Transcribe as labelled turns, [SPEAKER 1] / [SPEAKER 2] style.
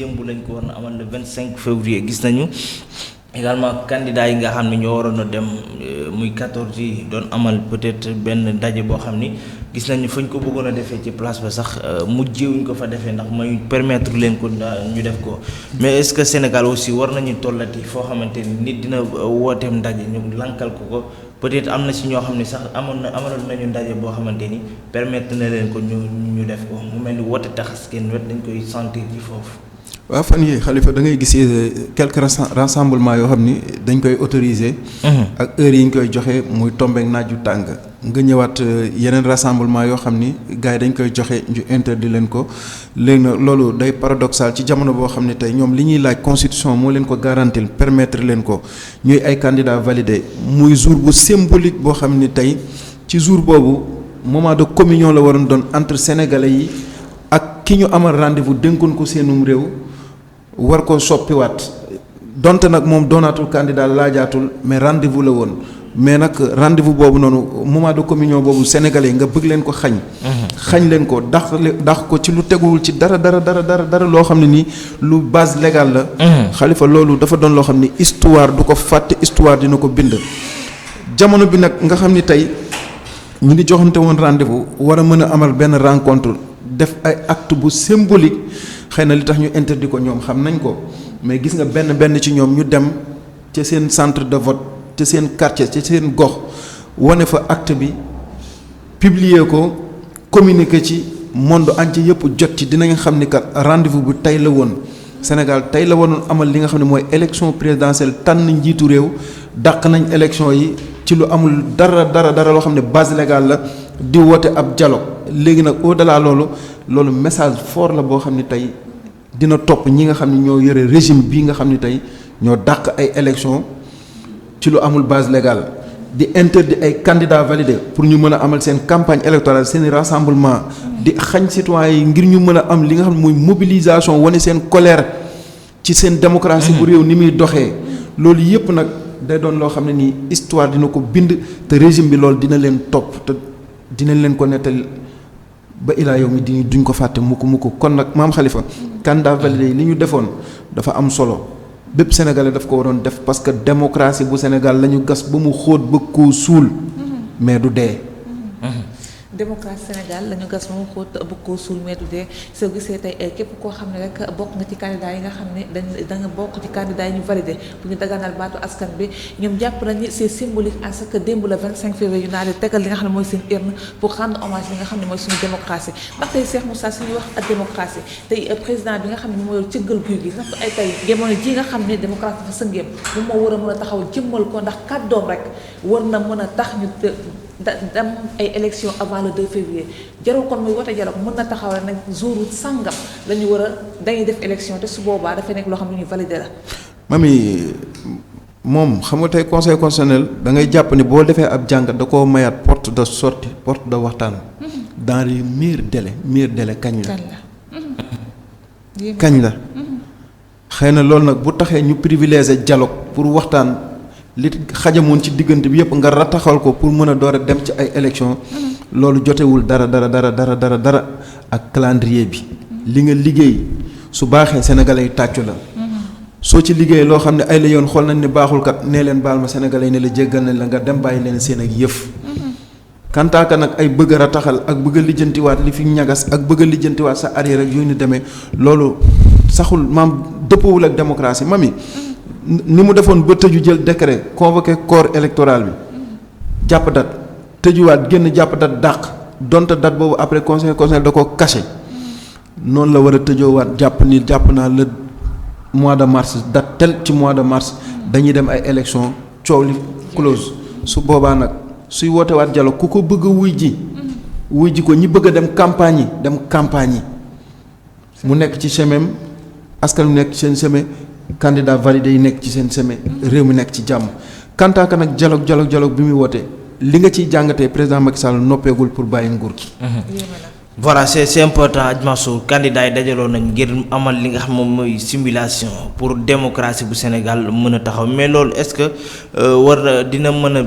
[SPEAKER 1] démb lañ ko war na amal le 25 février gis nañu également candidat yi nga xam ne ñoo waroon a dem muy 14 yi doon amal peut-être benn daje boo xam ni gis nañu fañ ko bëggoon a defee ci place ba sax mujjewuñ ko fa defee ndax may permettre leen ko ñu def ko mais est-ce que Sénégal aussi war nañu tollati foo xamante ni nit dina wooteem ndaje ñu lankal ko peut-être am na si ñoo xam ne sax amaloon nañu ndaje boo xamante ni permettre na leen ko ñu def ko mu mel ni woote taxas kenn wet dañ koy sentir ci foofu.
[SPEAKER 2] waaw fan yii Khalifa da ngay gis quelques rassemblements yoo xam ni dañ koy autoriser. ak heure yi ñu koy joxe muy tombeek naaju tàng. nga ñëwaat yeneen rassemblement yoo xam ni gars yi dañ koy joxe ñu interdit leen ko léegi nag loolu day paradoxal ci jamono boo xam ne tey ñoom li ñuy laaj constitution moo leen ko garantil permettre leen ko ñuy ay candidats validés muy jour bu symbolique boo xam ni tey ci jour boobu moment de communion la waroon doon entre sénégalais yi ak ki ñu amal rendez-vous dénkoon ko seenum réew. war ko soppiwaat donte nag moom doonaatul candidat laajaatul mais rendez-vous la woon mais nag rendez-vous boobu noonu moment de communion boobu sénégalais nga bëgg leen ko xañ leen ko dax ko ci lu teguwul ci dara loo xam ne nii lu base légale la Khalifa loolu dafa doon loo xam ni histoire du ko fàtte histoire dina ko bind jamono bi nag nga xam ni tey ñu ngi joxante woon rendez-vous war a mën a amal benn rencontre def ay acte bu symbolique xëy na li tax ñu interdit ko ñoom xam nañ ko mais gis nga benn ci ñoom ñu dem ca seen centre de vote ca seen quartier ca seen gox wane fa acte bi publier ko communiquer ci monde entier yëpp jot ci dinañ xam ni kat rendez-vous bu tey la woon Sénégal tey la waroon amal li nga xam ne mooy élection présidentielle tànn njiitu réew dàq nañ élection yi ci lu amul dara loo xam ne base légale la di woote ab dialogue léegi nag au-delà loolu message fort la boo xam ne tey dina topp ñi nga xam ne ñoo yore régime bii nga xam ne tey ñoo dàq ay élection ci lu amul base légale di interdit ay candidats validés pour ñu mën a amal seen campagne électorale seen rassemblement di xañ citoyens yi ngir ñu mën a am li nga xam ne mooy mobilisation wane seen colère ci seen démocratie bu réew ni muy doxee loolu yépp nag day doon loo xam ne nii histoire dina ko bind te régime bi loolu dina leen topp te dinañ leen ko nettali ba ilaa yow mi duñ ko fàtte mukk kon nag maam Khalifa candidat validé yi li ñu defoon dafa am solo bépp sénégalais daf ko waroon def parce que démocratie bu Sénégal la ñu gas ba mu xóot bëgg koo suul mais du dee.
[SPEAKER 3] démocratie Sénégal la ñu gas ba mu xóot bëgg koo suul mais du dee soo gisee tey képp koo xam ne rek bokk nga ci candidat yi nga xam ne da nga bokk ci candidat yi ñu validé bu ñu daganal baatu askan bi ñoom jàpp nañu c'est symbolique à ce que démb le 25 février yu naa di tegal li nga xam ne mooy seen urne pour rendre hommage li nga xam ne mooy suñu démocratie ndax tey Cheikh Moussa suñuy wax ak démocratie tey président bi nga xam ne mooy cëggal guy gi ndax ay tey jamono ji nga xam ne démocratie dafa sëngeem moom moo war a mën a taxaw jëmmal ko ndax kàddoom rek war na mën a tax ñu dem ay élection avant le 2 février jarul kon muy wote dialogue mën na taxaw rek nag jouru sàngam la ñu war a dañuy def élection te su boobaa dafay nekk loo xam ne ñu validé la.
[SPEAKER 2] mami moom xam nga tey conseil constitutionnel da ngay jàpp ni boo defee ab jàngat da koo mayaat porte de sortie porte de waxtaan. dans les meilleurs délais kañ la. xëy na loolu nag bu taxee ñu privilégié dialogue pour waxtaan. li xajamoon ci diggante bi yëpp nga rataxal ko pour mën a door a dem ci ay élection loolu jotewul dara ak calendrier bi li nga liggéey su baaxee sénégalais yi tàccu la soo ci liggéey loo xam ne ay la yoon xool nañ ne baaxul kat nee leen baal ma sénégalais yi ne la jéggal nañ la nga dem bàyyi leen seen ak yëf kantaaka nag ay bëgg a rataxal ak bëgg a lijjantiwaat li fi ñagas ak bëgg a lijjantiwaat sa arrière ak yooyu ni demee loolu saxul maam dëppawul ak démocratie mami ni mu defoon ba tëju jël décret convoqué corps électoral bi jàpp date tëjuwaat génn jàpp date dàq donte date boobu après conseil da ko caché noonu la war a tëjoowaat jàpp naa le mois de mars date tel ci mois de mars dañuy dem ay élection coow li close su boobaa nag suy wootewaat dialogue ku ko bëgg a wuy ji ko ñi bëgg a dem campagne yi mu nekk ci chemin askan wi nekk ci seen chemin candidat validé yi nekk ci seen chemin réew mi nekk ci jàmm kantaaka nag dialogue bi muy woote li nga ciy jàngatee président Macky Sall noppeegul pour bàyyi nguur gi.
[SPEAKER 1] voilà c'est important Adjmasour candidat yi dajaloo nañ ngir amal li nga xam moom mooy simulation pour démocratie bu Sénégal mën a taxaw mais loolu est-ce que dina mën a